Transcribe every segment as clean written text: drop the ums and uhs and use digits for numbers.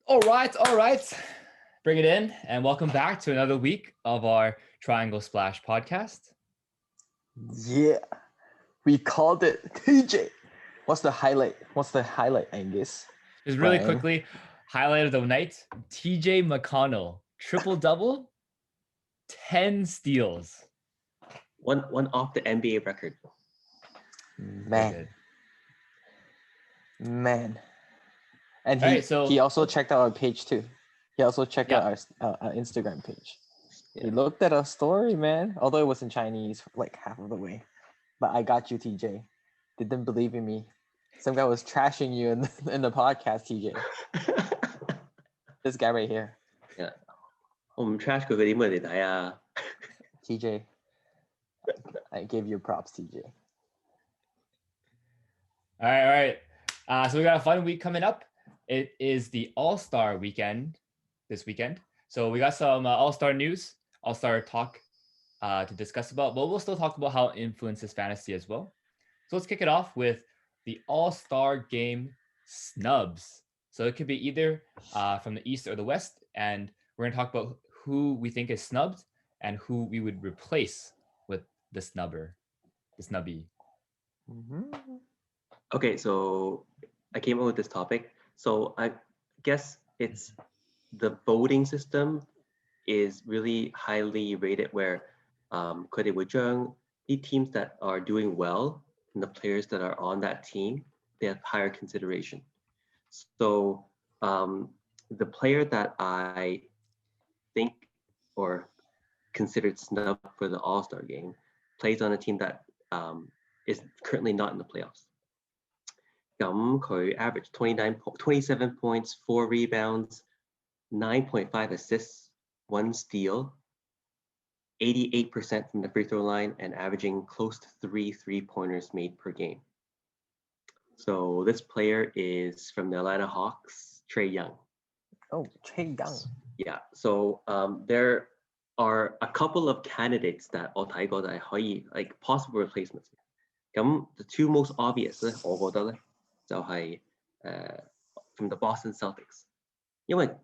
All right. Bring it in and welcome back to another week of our Triangle Splash podcast. Yeah, we called it TJ. What's the highlight, Angus? Just really Brian? quickly, highlight of the night, TJ McConnell, triple-double, 10 steals. One off the NBA record. Man. And All right, so he also checked out our page too. He also checked Yeah. out our Instagram page. Yeah. He looked at our story, man. Although it was in Chinese, like half of the way. But I got you, TJ. Didn't believe in me. Some guy was trashing you in the podcast, TJ. This guy right here, 我唔 trash 佢點會嚟睇啊？ TJ. I gave you props, TJ. all right. So we got a fun week coming up. It is the All-Star weekend this weekend. So we got some All-Star news, All-Star talk to discuss about, but we'll still talk about how it influences fantasy as well. So let's kick it off with the All-Star Game snubs. So it could be either from the East or the West, and we're going to talk about who we think is snubbed and who we would replace with the snubber, the snubby. Mm-hmm. Okay, so I came up with this topic. So I guess it's the voting system is really highly rated where 佢哋會將啲 teams that are doing well and the players that are on that team, they have higher consideration. So the player that I think or considered snub for the All-Star game plays on a team that is currently not in the playoffs. 咁佢 average 27 points, 4 rebounds, 9.5 assists, 1 steal, 88% from the free throw line, and averaging close to 3 3-pointers made per game. So this player is from the Atlanta Hawks, Trae Young. Oh, Trae Young. Yeah, so there are a couple of candidates that 我睇過係可以 like possible replacements. 咁 the two most obvious 咧，我覺得咧就係from the Boston Celtics，因為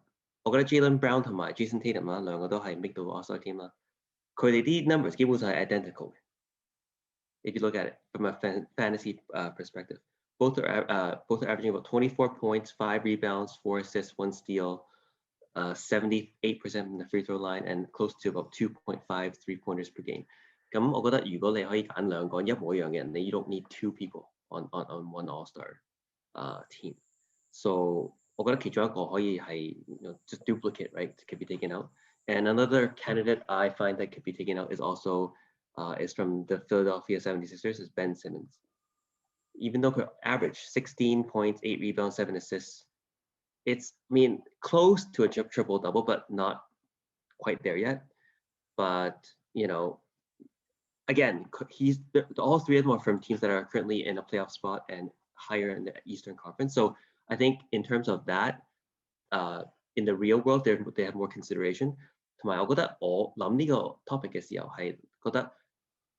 我覺得 Jaylen Brown 同埋 Jason Tatum 啦，兩個都係 make 到 All-Star team 啦，佢哋啲 numbers 基本上係 identical 嘅。If you look at it from a fantasy perspective, both are averaging about 24 points, 5 rebounds, 4 assists, 1 steal, 78% from the free throw line, and close to about 2.5 3-pointers per game. 咁我覺得如果你可以揀兩個一模一樣嘅人，你 you don't need 2 people on one All-Star team. So 我覺得其中一個可以係 just duplicate, right? Could be taken out. And another candidate I find that could be taken out is also is from the Philadelphia 76ers is Ben Simmons. Even though he averaged 16 points, 8 rebounds, 7 assists, it's close to a triple double, but not quite there yet. But again, all three of them are from teams that are currently in a playoff spot and higher in the Eastern Conference. So I think in terms of that, in the real world, they have more consideration. 同埋我覺得我諗呢個 topic 嘅時候係覺得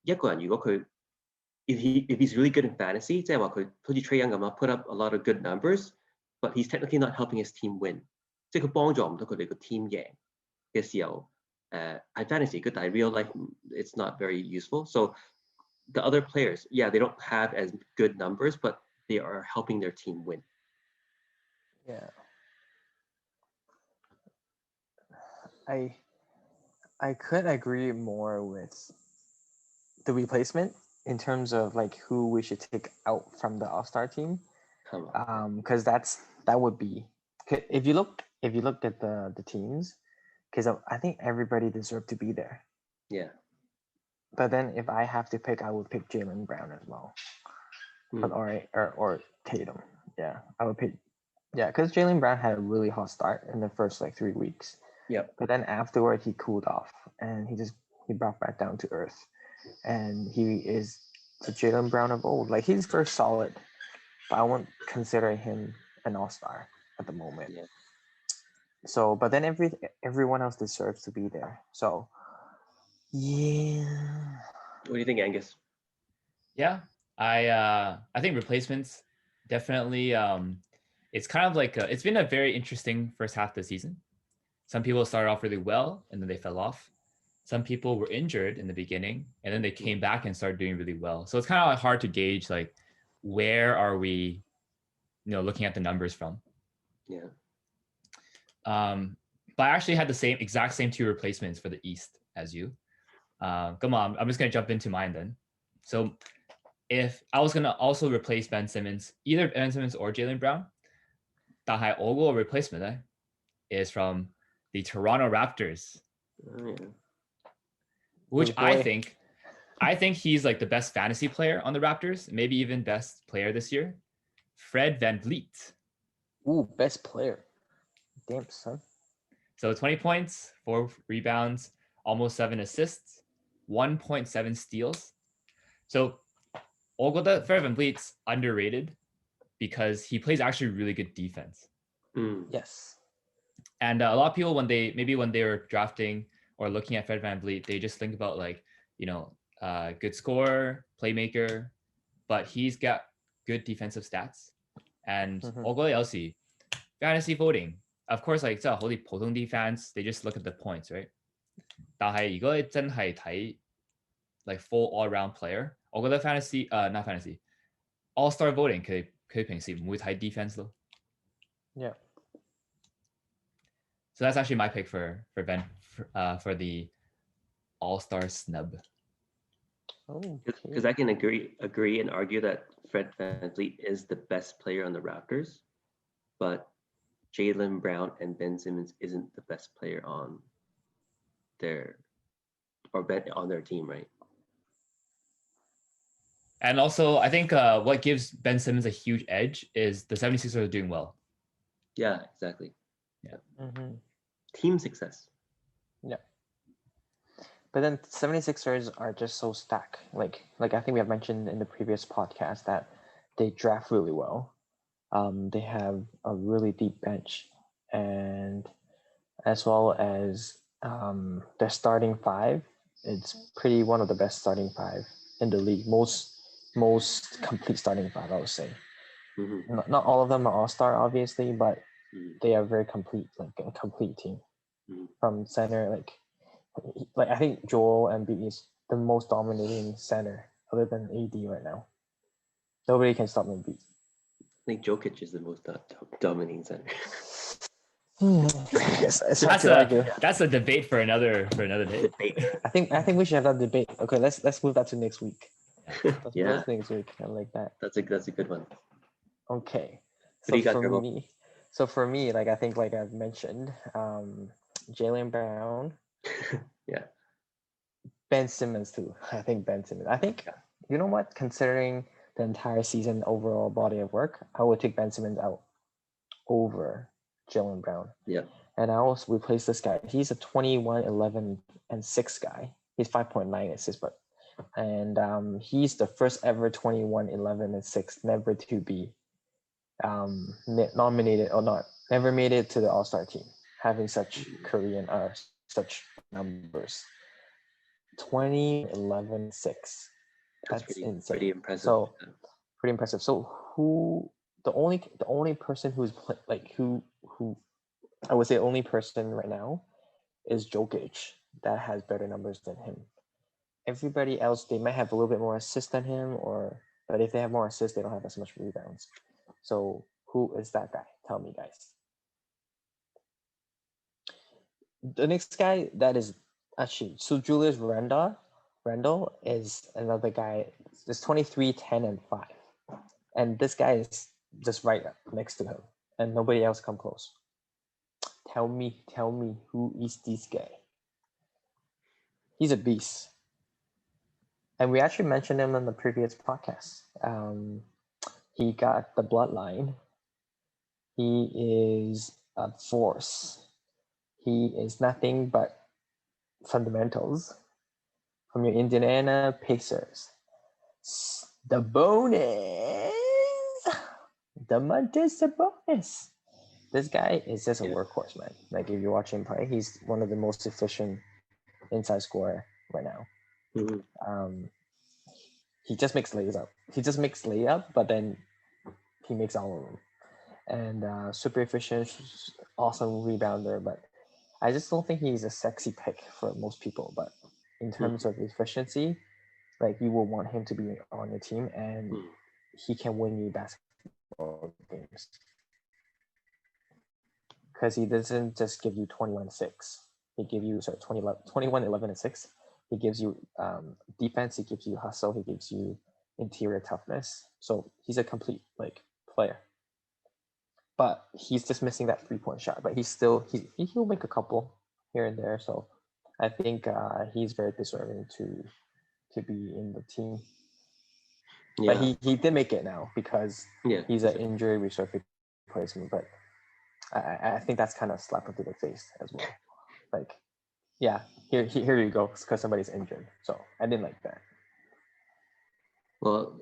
一個人如果佢 if he's really good in fantasy， 即係話佢好似 Trae Young 咁樣 put up a lot of good numbers, but he's technically not helping his team win， 即係佢幫助唔到佢哋個 team 贏嘅時候，喺 fantasy good，但係 real life it's not very useful. So the other players, yeah, they don't have as good numbers, but they are helping their team win. Yeah. I could agree more with the replacement in terms of like who we should take out from the All-Star team. Because that would be if you look at the teams, because I think everybody deserved to be there. Yeah. But then if I have to pick, I would pick Jaylen Brown as well. But or Tatum. Yeah, I would pick. Yeah, because Jaylen Brown had a really hot start in the first like 3 weeks. Yep. But then afterward he cooled off and he brought back down to earth, and he is the Jaylen Brown of old. Like he's very solid, but I won't consider him an All-Star at the moment. Yeah. So, but then everyone else deserves to be there. So, yeah. What do you think, Angus? Yeah, I think replacements definitely it's kind of like it's been a very interesting first half of the season. Some people started off really well and then they fell off. Some people were injured in the beginning and then they came back and started doing really well. So it's kind of like hard to gauge like where are we, looking at the numbers from. Yeah. But I actually had the exact same two replacements for the East as you. Come on, I'm just gonna jump into mine then. So if I was gonna also replace Ben Simmons, either Ben Simmons or Jaylen Brown, the high ogle replacement is from the Toronto Raptors, Oh, yeah. which Oh, boy. I think he's like the best fantasy player on the Raptors, maybe even best player this year. Fred VanVleet. Ooh, best player. Damn, son. So 20 points, 4 rebounds, almost 7 assists, 1.7 steals. So Ogilda Fred VanVleet's underrated because he plays actually really good defense. Yes. And a lot of people, when they were drafting or looking at Fred VanVleet, they just think about like, good scorer, playmaker, but he's got good defensive stats. And Ogilda fantasy voting, of course, like 即係好似普通啲 fans, they just look at the points, right? 但係如果你真係睇 like full all round player, 我覺得 fantasy not fantasy AllStar voting 佢平時唔會睇 defense 咯。Yeah. So that's actually my pick for Ben for the AllStar snub. Because I can agree and argue that Fred VanVleet is the best player on the Raptors, but Jaylen Brown and Ben Simmons isn't the best player on their team, right? And also, I think what gives Ben Simmons a huge edge is the 76ers are doing well. Yeah, exactly. Yeah. Team success. Yeah. But then 76ers are just so stacked. Like I think we have mentioned in the previous podcast that they draft really well. They have a really deep bench, and as well as their starting five, it's pretty one of the best starting five in the league. Most complete starting five, I would say. Not all of them are all-star, obviously, but they are very complete, like a complete team. From center, like I think Joel Embiid is the most dominating center other than AD right now. Nobody can stop Embiid. I think Jokic is the most dominating center. Yes, that's a debate for another day. I think we should have that debate. Okay, let's move that to next week. Yeah, next week. I like that. That's a good one. Okay, so for me, like I think, like I've mentioned, Jaylen Brown. Yeah. Ben Simmons too. I think Ben Simmons. I think you know what? Considering the entire season overall body of work, I would take Ben Simmons out over Jaylen Brown. Yeah. And I also replace this guy. He's a 21, 11, and 6 guy. He's 5.9 assists, and he's the first ever 21, 11, and 6 never to be nominated or not, never made it to the All-Star team, having such such numbers. 20, 11, 6. That's insane. Pretty impressive. So pretty impressive. So the only person who's who I would say only person right now is Jokic that has better numbers than him. Everybody else, they might have a little bit more assists than him, but if they have more assists, they don't have as much rebounds. So who is that guy? Tell me, guys. The next guy that is actually, so Julius Randle is another guy. There's 23, 10, and 5. And this guy is just right next to him. And nobody else come close. Tell me who is this guy? He's a beast. And we actually mentioned him in the previous podcast. He got the bloodline. He is a force. He is nothing but fundamentals from your Indiana Pacers. The bonus. The Montes Sabonis. This guy is just a workhorse, man. Like if you watch him play, he's one of the most efficient inside scorer right now. He just makes layup. But then he makes all of them. and super efficient, awesome rebounder. But I just don't think he's a sexy pick for most people. But in terms of efficiency, like you will want him to be on your team, and he can win you basketball games because he doesn't just give you 21-6. He give you 21, 11, and 6. He gives you defense. He gives you hustle. He gives you interior toughness. So he's a complete like player. But he's just missing that 3-point shot. But he'll make a couple here and there. So I think he's very deserving to be in the team. Yeah. But he did make it now because he's an injury reserve replacement. But I think that's kind of slap into the face as well. Like, yeah, here you go, because somebody's injured. So I didn't like that. Well,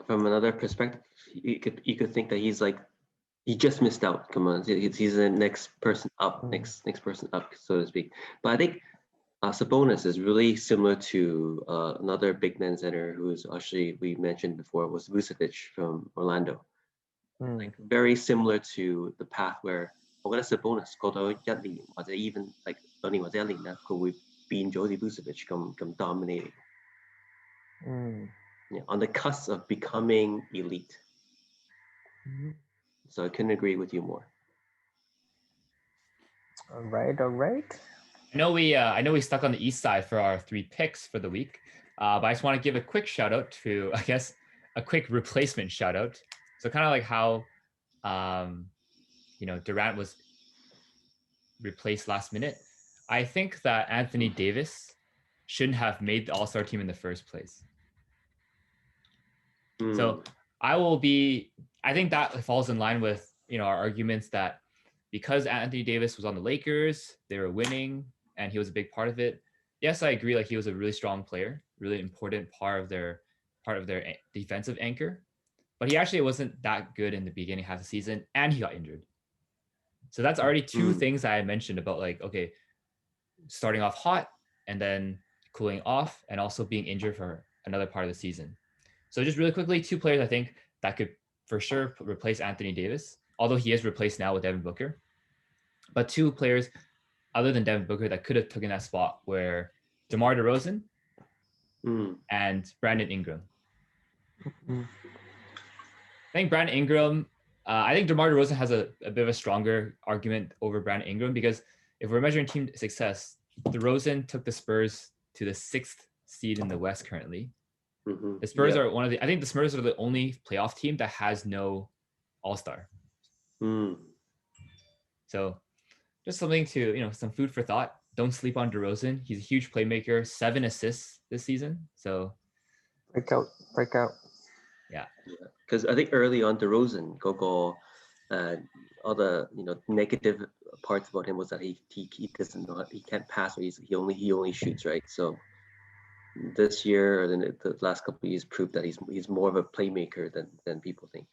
from another perspective, you could think that he's like he just missed out. Come on, he's the next person up, next person up, so to speak. But I think Sabonis is really similar to another big man center who's actually we mentioned before was Vucevic from Orlando. Like very similar to the path where 我覺得 Sabonis 過到1年或者 even like 2年或者1年咧，佢會變咗啲 Vucevic 咁 dominating. Yeah, on the cusp of becoming elite. So I couldn't agree with you more. All right. I know we stuck on the east side for our 3 picks for the week, but I just want to give a quick shout out to, I guess, a quick replacement shout out. So kind of like how, Durant was replaced last minute. I think that Anthony Davis shouldn't have made the All-Star team in the first place. So I think that falls in line with, our arguments that because Anthony Davis was on the Lakers, they were winning and he was a big part of it. Yes, I agree. Like he was a really strong player, really important part of their defensive anchor, but he actually wasn't that good in the beginning half of the season and he got injured. So that's already 2 things that I mentioned about like, okay, starting off hot and then cooling off and also being injured for another part of the season. So just really quickly, 2 players I think that could for sure replace Anthony Davis, although he is replaced now with Devin Booker. But 2 players other than Devin Booker that could have taken that spot were DeMar DeRozan and Brandon Ingram. I think Brandon Ingram, I think DeMar DeRozan has a bit of a stronger argument over Brandon Ingram because if we're measuring team success, DeRozan took the Spurs to the 6th seed in the West currently. The Spurs are I think the Spurs are the only playoff team that has no All-Star. So just something to, some food for thought. Don't sleep on DeRozan. He's a huge playmaker, 7 assists this season. So breakout. Yeah. Because I think early on DeRozan, all the negative parts about him was that he doesn't know, he can't pass, or he only shoots, right? So this year or the last couple of years proved that he's more of a playmaker than people think.